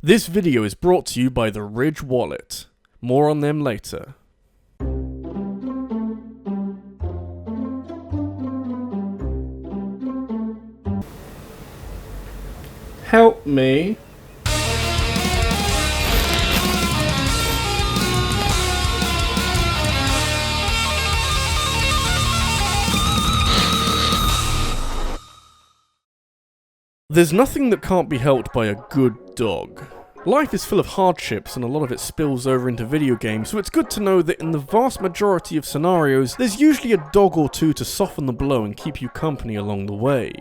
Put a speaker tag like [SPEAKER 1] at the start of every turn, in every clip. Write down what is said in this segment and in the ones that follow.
[SPEAKER 1] This video is brought to you by the Ridge Wallet. More on them later. Help me. There's nothing that can't be helped by a good dog. Life is full of hardships and a lot of it spills over into video games, so it's good to know that in the vast majority of scenarios, there's usually a dog or two to soften the blow and keep you company along the way.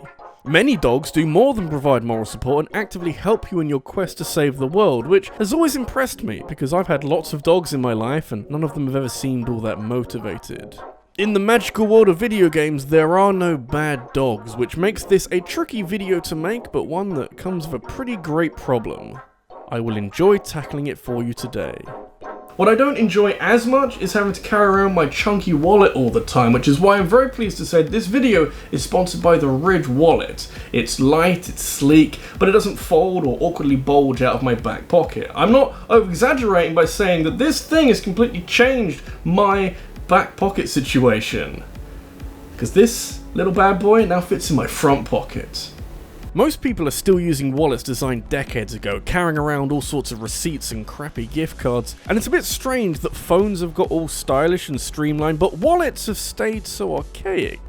[SPEAKER 1] Many dogs do more than provide moral support and actively help you in your quest to save the world, which has always impressed me because I've had lots of dogs in my life and none of them have ever seemed all that motivated. In the magical world of video games, there are no bad dogs, which makes this a tricky video to make, but one that comes with a pretty great problem. I will enjoy tackling it for you today. What I don't enjoy as much is having to carry around my chunky wallet all the time, which is why I'm very pleased to say this video is sponsored by the Ridge Wallet. It's light, it's sleek, but it doesn't fold or awkwardly bulge out of my back pocket. I'm not over-exaggerating by saying that this thing has completely changed my back pocket situation, because this little bad boy now fits in my front pocket. Most people are still using wallets designed decades ago, carrying around all sorts of receipts and crappy gift cards, and it's a bit strange that phones have got all stylish and streamlined, but wallets have stayed so archaic.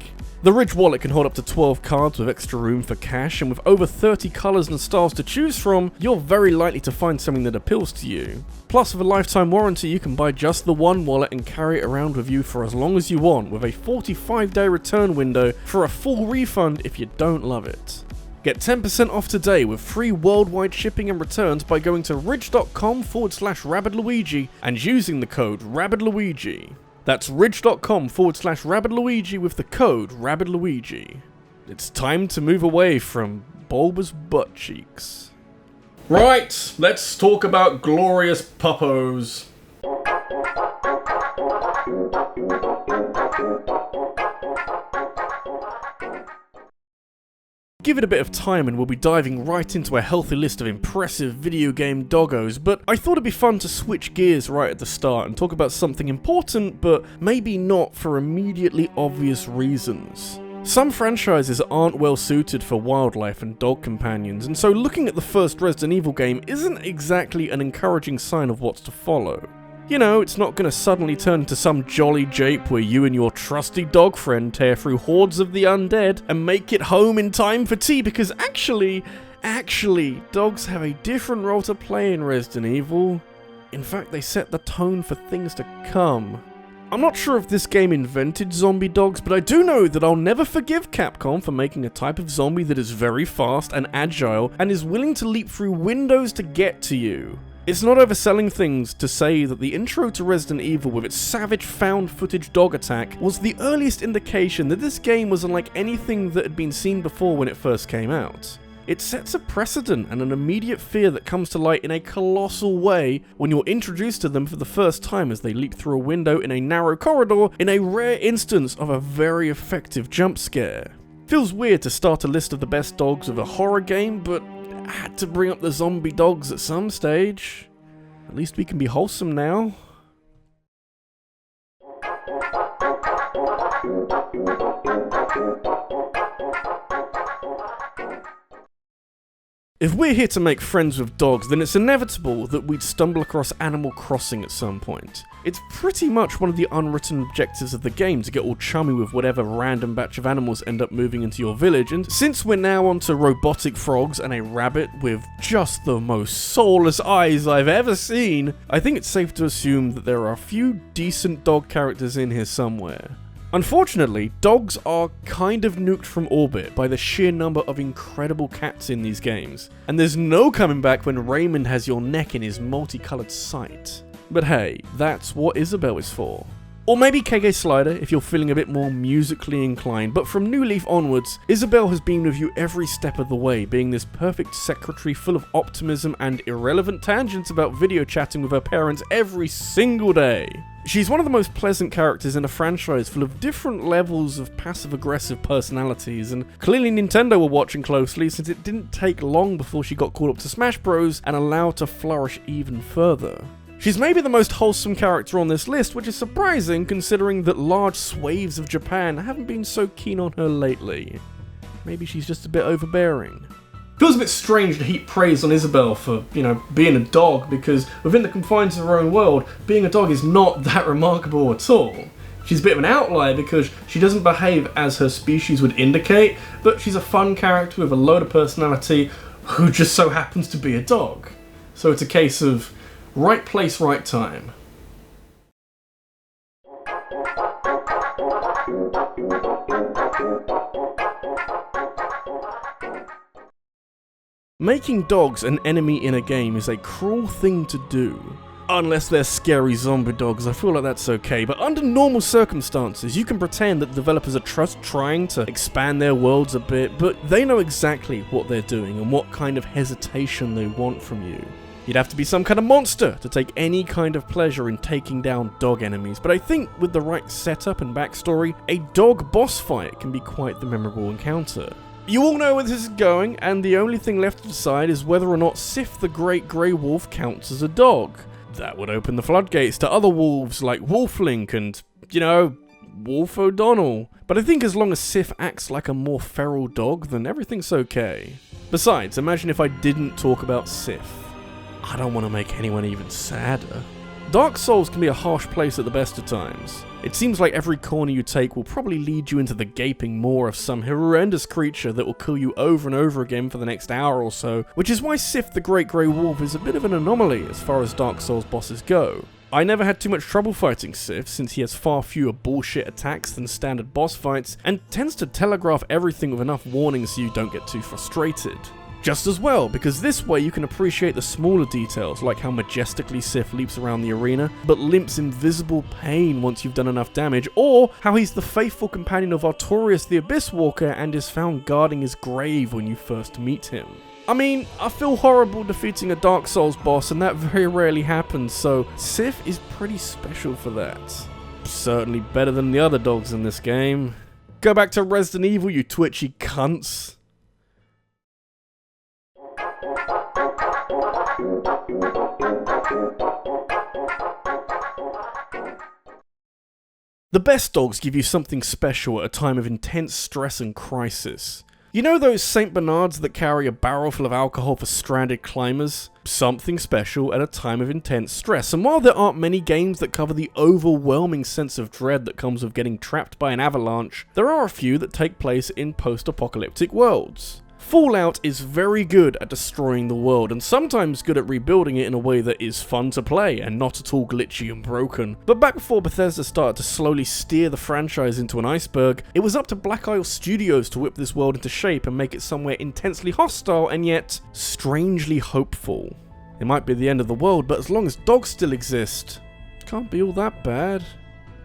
[SPEAKER 1] The Ridge Wallet can hold up to 12 cards with extra room for cash, and with over 30 colours and styles to choose from, you're very likely to find something that appeals to you. Plus, with a lifetime warranty, you can buy just the one wallet and carry it around with you for as long as you want, with a 45-day return window for a full refund if you don't love it. Get 10% off today with free worldwide shipping and returns by going to ridge.com/RabbidLuigi and using the code RabbidLuigi. That's ridge.com/RabbidLuigi with the code RabbidLuigi. It's time to move away from bulbous butt cheeks. Right, let's talk about glorious puppos. Give it a bit of time and we'll be diving right into a healthy list of impressive video game doggos, but I thought it'd be fun to switch gears right at the start and talk about something important, but maybe not for immediately obvious reasons. Some franchises aren't well suited for wildlife and dog companions, and so looking at the first Resident Evil game isn't exactly an encouraging sign of what's to follow. You know, it's not going to suddenly turn into some jolly jape where you and your trusty dog friend tear through hordes of the undead and make it home in time for tea, because actually, dogs have a different role to play in Resident Evil. In fact, they set the tone for things to come. I'm not sure if this game invented zombie dogs, but I do know that I'll never forgive Capcom for making a type of zombie that is very fast and agile and is willing to leap through windows to get to you. It's not overselling things to say that the intro to Resident Evil with its savage found footage dog attack was the earliest indication that this game was unlike anything that had been seen before when it first came out. It sets a precedent and an immediate fear that comes to light in a colossal way when you're introduced to them for the first time as they leap through a window in a narrow corridor in a rare instance of a very effective jump scare. Feels weird to start a list of the best dogs of a horror game, but I had to bring up the zombie dogs at some stage. At least we can be wholesome now. If we're here to make friends with dogs, then it's inevitable that we'd stumble across Animal Crossing at some point. It's pretty much one of the unwritten objectives of the game to get all chummy with whatever random batch of animals end up moving into your village, and since we're now onto robotic frogs and a rabbit with just the most soulless eyes I've ever seen, I think it's safe to assume that there are a few decent dog characters in here somewhere. Unfortunately, dogs are kind of nuked from orbit by the sheer number of incredible cats in these games, and there's no coming back when Raymond has your neck in his multicolored sight. But hey, that's what Isabelle is for. Or maybe KK Slider if you're feeling a bit more musically inclined, but from New Leaf onwards, Isabelle has been with you every step of the way, being this perfect secretary full of optimism and irrelevant tangents about video chatting with her parents every single day. She's one of the most pleasant characters in a franchise full of different levels of passive-aggressive personalities, and clearly Nintendo were watching closely since it didn't take long before she got called up to Smash Bros. And allowed to flourish even further. She's maybe the most wholesome character on this list, which is surprising considering that large swathes of Japan haven't been so keen on her lately. Maybe she's just a bit overbearing. Feels a bit strange to heap praise on Isabelle for, being a dog, because within the confines of her own world, being a dog is not that remarkable at all. She's a bit of an outlier because she doesn't behave as her species would indicate, but she's a fun character with a load of personality who just so happens to be a dog. So it's a case of right place, right time. Making dogs an enemy in a game is a cruel thing to do. Unless they're scary zombie dogs, I feel like that's okay, but under normal circumstances, you can pretend that the developers are just trying to expand their worlds a bit, but they know exactly what they're doing and what kind of hesitation they want from you. You'd have to be some kind of monster to take any kind of pleasure in taking down dog enemies, but I think with the right setup and backstory, a dog boss fight can be quite the memorable encounter. You all know where this is going, and the only thing left to decide is whether or not Sif the Great Grey Wolf counts as a dog. That would open the floodgates to other wolves like Wolflink and, Wolf O'Donnell. But I think as long as Sif acts like a more feral dog, then everything's okay. Besides, imagine if I didn't talk about Sif. I don't want to make anyone even sadder. Dark Souls can be a harsh place at the best of times. It seems like every corner you take will probably lead you into the gaping maw of some horrendous creature that will kill you over and over again for the next hour or so, which is why Sif the Great Grey Wolf is a bit of an anomaly as far as Dark Souls bosses go. I never had too much trouble fighting Sif since he has far fewer bullshit attacks than standard boss fights and tends to telegraph everything with enough warning so you don't get too frustrated. Just as well, because this way you can appreciate the smaller details, like how majestically Sif leaps around the arena, but limps in visible pain once you've done enough damage, or how he's the faithful companion of Artorias the Abyss Walker and is found guarding his grave when you first meet him. I mean, I feel horrible defeating a Dark Souls boss, and that very rarely happens, so Sif is pretty special for that. Certainly better than the other dogs in this game. Go back to Resident Evil, you twitchy cunts. The best dogs give you something special at a time of intense stress and crisis. You know those Saint Bernards that carry a barrel full of alcohol for stranded climbers? Something special at a time of intense stress. And while there aren't many games that cover the overwhelming sense of dread that comes with getting trapped by an avalanche, there are a few that take place in post-apocalyptic worlds. Fallout is very good at destroying the world, and sometimes good at rebuilding it in a way that is fun to play and not at all glitchy and broken. But back before Bethesda started to slowly steer the franchise into an iceberg, it was up to Black Isle Studios to whip this world into shape and make it somewhere intensely hostile and yet strangely hopeful. It might be the end of the world, but as long as dogs still exist, it can't be all that bad.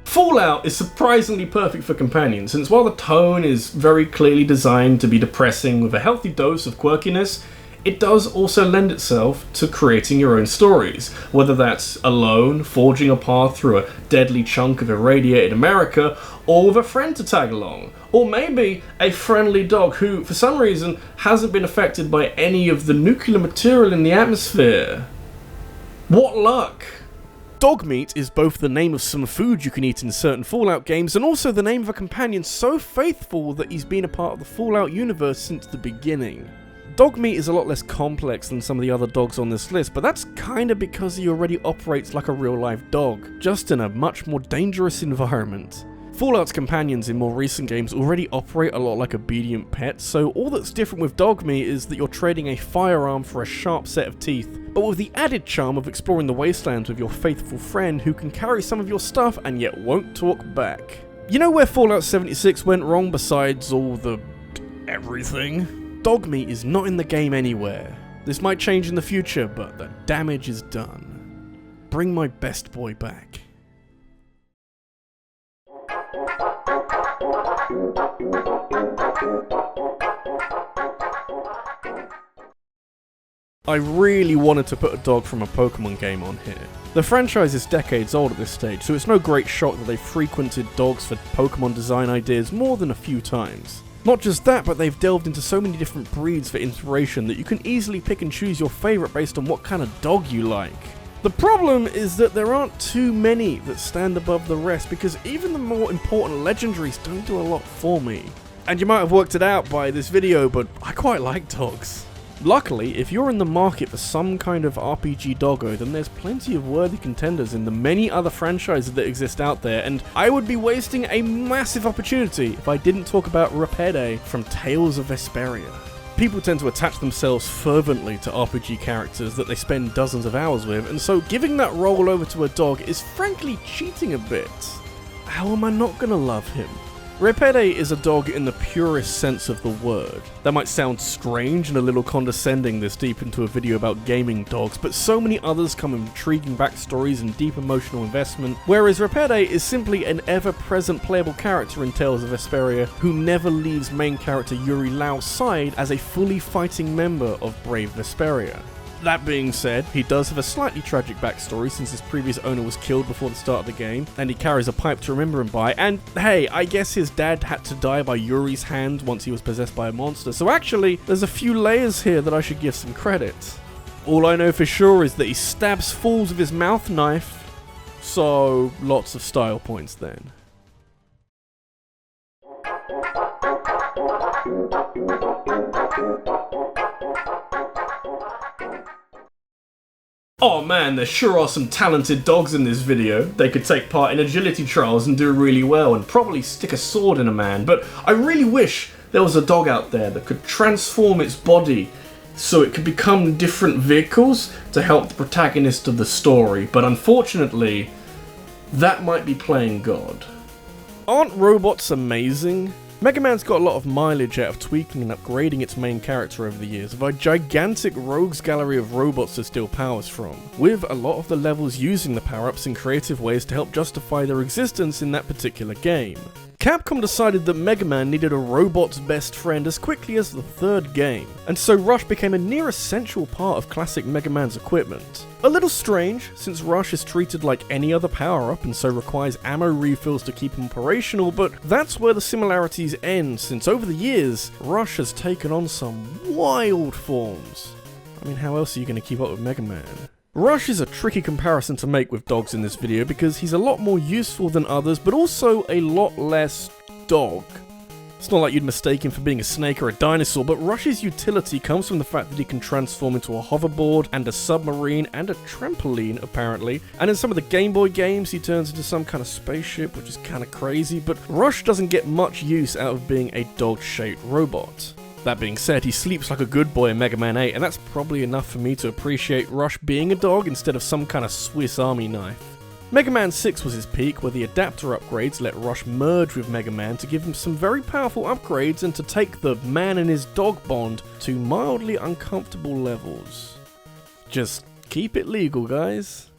[SPEAKER 1] Fallout is surprisingly perfect for companions, since while the tone is very clearly designed to be depressing with a healthy dose of quirkiness, it does also lend itself to creating your own stories, whether that's alone, forging a path through a deadly chunk of irradiated America, or with a friend to tag along, or maybe a friendly dog who, for some reason, hasn't been affected by any of the nuclear material in the atmosphere. What luck! Dog meat is both the name of some food you can eat in certain Fallout games and also the name of a companion so faithful that he's been a part of the Fallout universe since the beginning. Dog meat is a lot less complex than some of the other dogs on this list, but that's kinda because he already operates like a real-life dog, just in a much more dangerous environment. Fallout's companions in more recent games already operate a lot like obedient pets, so all that's different with dog meat is that you're trading a firearm for a sharp set of teeth, but with the added charm of exploring the wastelands with your faithful friend who can carry some of your stuff and yet won't talk back. You know where Fallout 76 went wrong besides all the everything? Dog meat is not in the game anywhere. This might change in the future, but the damage is done. Bring my best boy back. I really wanted to put a dog from a Pokemon game on here. The franchise is decades old at this stage, so it's no great shock that they've frequented dogs for Pokemon design ideas more than a few times. Not just that, but they've delved into so many different breeds for inspiration that you can easily pick and choose your favourite based on what kind of dog you like. The problem is that there aren't too many that stand above the rest, because even the more important legendaries don't do a lot for me. And you might have worked it out by this video, but I quite like dogs. Luckily, if you're in the market for some kind of RPG doggo, then there's plenty of worthy contenders in the many other franchises that exist out there, and I would be wasting a massive opportunity if I didn't talk about Rabbidluigi from Tales of Vesperia. People tend to attach themselves fervently to RPG characters that they spend dozens of hours with, and so giving that role over to a dog is frankly cheating a bit. How am I not gonna love him? Rabbidluigi is a dog in the purest sense of the word. That might sound strange and a little condescending this deep into a video about gaming dogs, but so many others come with intriguing backstories and deep emotional investment, whereas Rabbidluigi is simply an ever-present playable character in Tales of Vesperia who never leaves main character Yuri Lau's side as a fully fighting member of Brave Vesperia. That being said, he does have a slightly tragic backstory since his previous owner was killed before the start of the game, and he carries a pipe to remember him by, and hey, I guess his dad had to die by Yuri's hand once he was possessed by a monster, so actually, there's a few layers here that I should give some credit. All I know for sure is that he stabs fools with his mouth knife, so lots of style points then. Oh man, there sure are some talented dogs in this video. They could take part in agility trials and do really well and probably stick a sword in a man, but I really wish there was a dog out there that could transform its body so it could become different vehicles to help the protagonist of the story, but unfortunately, that might be playing God. Aren't robots amazing? Mega Man's got a lot of mileage out of tweaking and upgrading its main character over the years, with a gigantic rogues gallery of robots to steal powers from, with a lot of the levels using the power-ups in creative ways to help justify their existence in that particular game. Capcom decided that Mega Man needed a robot's best friend as quickly as the third game, and so Rush became a near essential part of classic Mega Man's equipment. A little strange, since Rush is treated like any other power-up and so requires ammo refills to keep him operational, but that's where the similarities end, since over the years, Rush has taken on some wild forms. I mean, how else are you going to keep up with Mega Man? Rush is a tricky comparison to make with dogs in this video because he's a lot more useful than others, but also a lot less dog. It's not like you'd mistake him for being a snake or a dinosaur, but Rush's utility comes from the fact that he can transform into a hoverboard and a submarine and a trampoline, apparently. And in some of the Game Boy games, he turns into some kind of spaceship, which is kind of crazy, but Rush doesn't get much use out of being a dog-shaped robot. That being said, he sleeps like a good boy in Mega Man 8, and that's probably enough for me to appreciate Rush being a dog instead of some kind of Swiss Army knife. Mega Man 6 was his peak, where the adapter upgrades let Rush merge with Mega Man to give him some very powerful upgrades and to take the man and his dog bond to mildly uncomfortable levels. Just keep it legal, guys.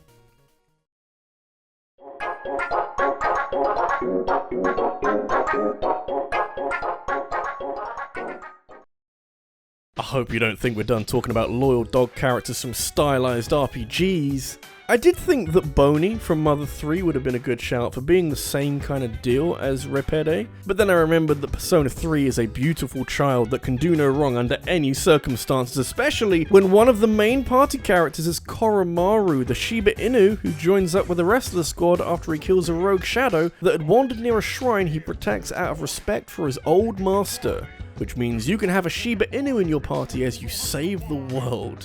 [SPEAKER 1] I hope you don't think we're done talking about loyal dog characters from stylized RPGs. I did think that Boney from Mother 3 would have been a good shout for being the same kind of deal as Rabbidluigi, but then I remembered that Persona 3 is a beautiful child that can do no wrong under any circumstances, especially when one of the main party characters is Koromaru, the Shiba Inu who joins up with the rest of the squad after he kills a rogue shadow that had wandered near a shrine he protects out of respect for his old master. Which means you can have a Shiba Inu in your party as you save the world.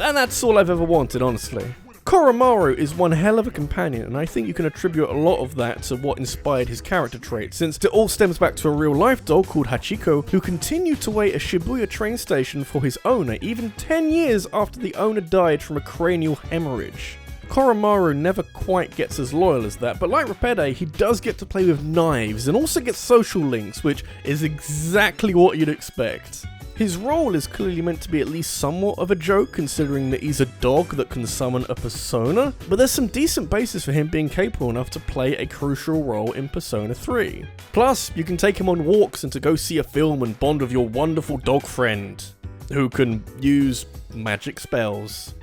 [SPEAKER 1] And that's all I've ever wanted, honestly. Koromaru is one hell of a companion, and I think you can attribute a lot of that to what inspired his character trait, since it all stems back to a real-life dog called Hachiko, who continued to wait at Shibuya train station for his owner even 10 years after the owner died from a cranial hemorrhage. Koromaru never quite gets as loyal as that, but like Rabbidluigi, he does get to play with knives and also gets social links, which is exactly what you'd expect. His role is clearly meant to be at least somewhat of a joke, considering that he's a dog that can summon a persona, but there's some decent basis for him being capable enough to play a crucial role in Persona 3. Plus, you can take him on walks and to go see a film and bond with your wonderful dog friend. who can use magic spells.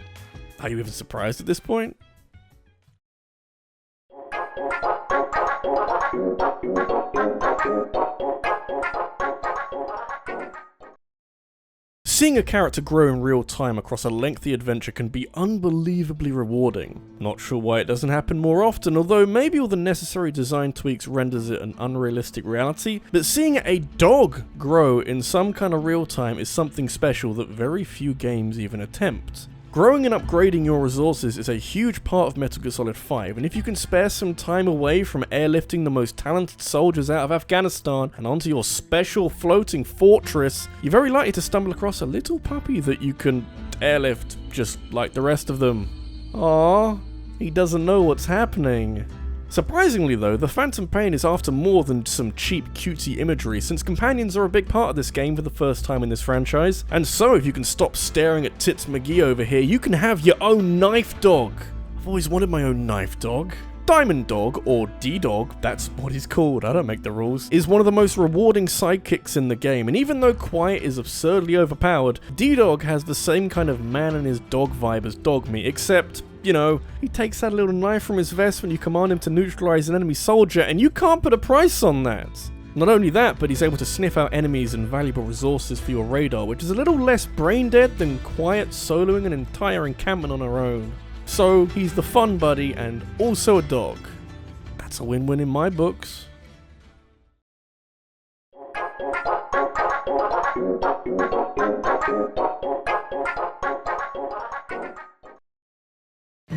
[SPEAKER 1] Are you even surprised at this point? Seeing a character grow in real time across a lengthy adventure can be unbelievably rewarding. Not sure why it doesn't happen more often, although maybe all the necessary design tweaks renders it an unrealistic reality, but seeing a dog grow in some kind of real time is something special that very few games even attempt. Growing and upgrading your resources is a huge part of Metal Gear Solid 5, and if you can spare some time away from airlifting the most talented soldiers out of Afghanistan and onto your special floating fortress, you're very likely to stumble across a little puppy that you can airlift just like the rest of them. Aww, he doesn't know what's happening. Surprisingly though, the Phantom Pain is after more than some cheap cutesy imagery, since companions are a big part of this game for the first time in this franchise, and so if you can stop staring at Tits McGee over here, you can have your own knife dog. I've always wanted my own knife dog. Diamond Dog, or D-Dog, that's what he's called, I don't make the rules, is one of the most rewarding sidekicks in the game, and even though Quiet is absurdly overpowered, D-Dog has the same kind of man and his dog vibe as Dogmeat, except, you know, he takes out a little knife from his vest when you command him to neutralize an enemy soldier, and you can't put a price on that. Not only that, but he's able to sniff out enemies and valuable resources for your radar, which is a little less brain dead than Quiet soloing an entire encampment on her own. So he's the fun buddy and also a dog. That's a win-win in my books.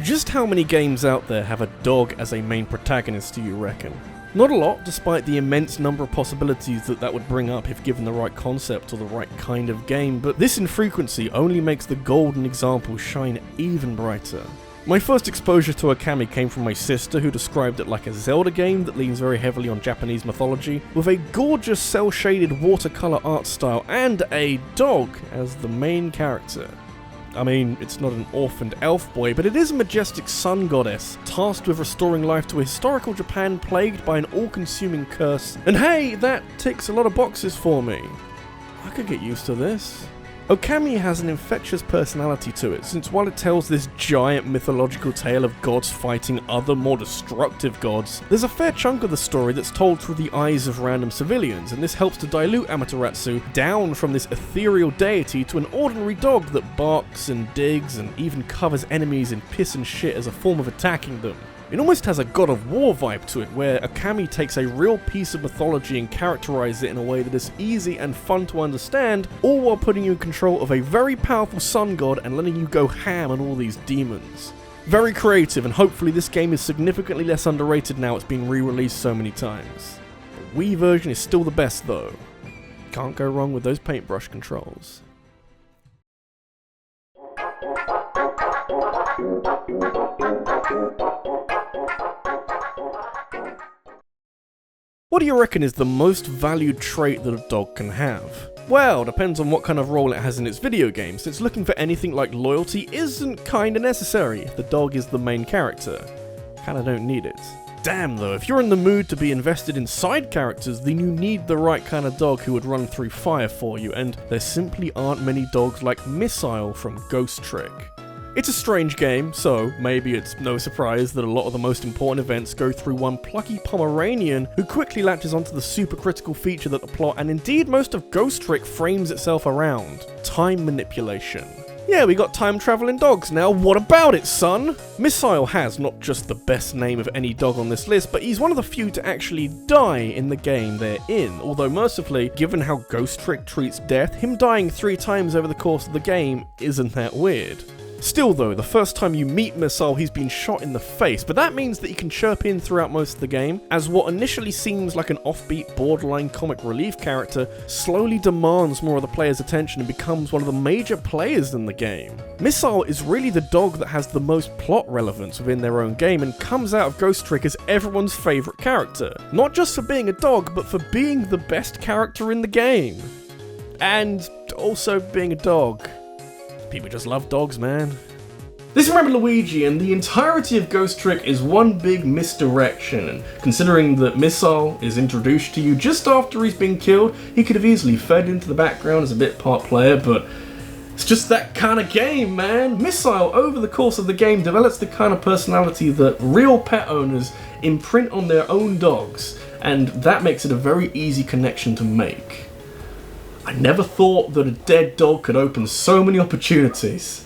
[SPEAKER 1] Just how many games out there have a dog as a main protagonist, do you reckon? Not a lot, despite the immense number of possibilities that would bring up if given the right concept or the right kind of game, but this infrequency only makes the golden example shine even brighter. My first exposure to Okami came from my sister, who described it like a Zelda game that leans very heavily on Japanese mythology, with a gorgeous cel-shaded watercolor art style and a dog as the main character. I mean, it's not an orphaned elf boy, but it is a majestic sun goddess, tasked with restoring life to a historical Japan plagued by an all-consuming curse. And hey, that ticks a lot of boxes for me. I could get used to this. Okami has an infectious personality to it, since while it tells this giant mythological tale of gods fighting other more destructive gods, there's a fair chunk of the story that's told through the eyes of random civilians, and this helps to dilute Amaterasu down from this ethereal deity to an ordinary dog that barks and digs and even covers enemies in piss and shit as a form of attacking them. It almost has a God of War vibe to it, where Okami takes a real piece of mythology and characterizes it in a way that is easy and fun to understand, all while putting you in control of a very powerful sun god and letting you go ham on all these demons. Very creative, and hopefully this game is significantly less underrated now it's been re-released so many times. The Wii version is still the best though. Can't go wrong with those paintbrush controls. What do you reckon is the most valued trait that a dog can have? Well, depends on what kind of role it has in its video game, since looking for anything like loyalty isn't kinda necessary if the dog is the main character. Kinda don't need it. Damn though, if you're in the mood to be invested in side characters, then you need the right kind of dog who would run through fire for you, and there simply aren't many dogs like Missile from Ghost Trick. It's a strange game, so maybe it's no surprise that a lot of the most important events go through one plucky Pomeranian who quickly latches onto the super critical feature that the plot, and indeed most of Ghost Trick, frames itself around: time manipulation. Yeah, we got time-traveling dogs now, what about it, son? Missile has not just the best name of any dog on this list, but he's one of the few to actually die in the game they're in, although mercifully, given how Ghost Trick treats death, him dying 3 times over the course of the game isn't that weird. Still though, the first time you meet Missile, he's been shot in the face, but that means that he can chirp in throughout most of the game, as what initially seems like an offbeat, borderline comic relief character slowly demands more of the player's attention and becomes one of the major players in the game. Missile is really the dog that has the most plot relevance within their own game and comes out of Ghost Trick as everyone's favourite character. Not just for being a dog, but for being the best character in the game. And also being a dog. People just love dogs, man. This is RabbidLuigi, and the entirety of Ghost Trick is one big misdirection, and considering that Missile is introduced to you just after he's been killed, he could have easily fed into the background as a bit part player, but It's just that kind of game, man. Missile, over the course of the game, develops the kind of personality that real pet owners imprint on their own dogs, and that makes it a very easy connection to make. I never thought that a dead dog could open so many opportunities.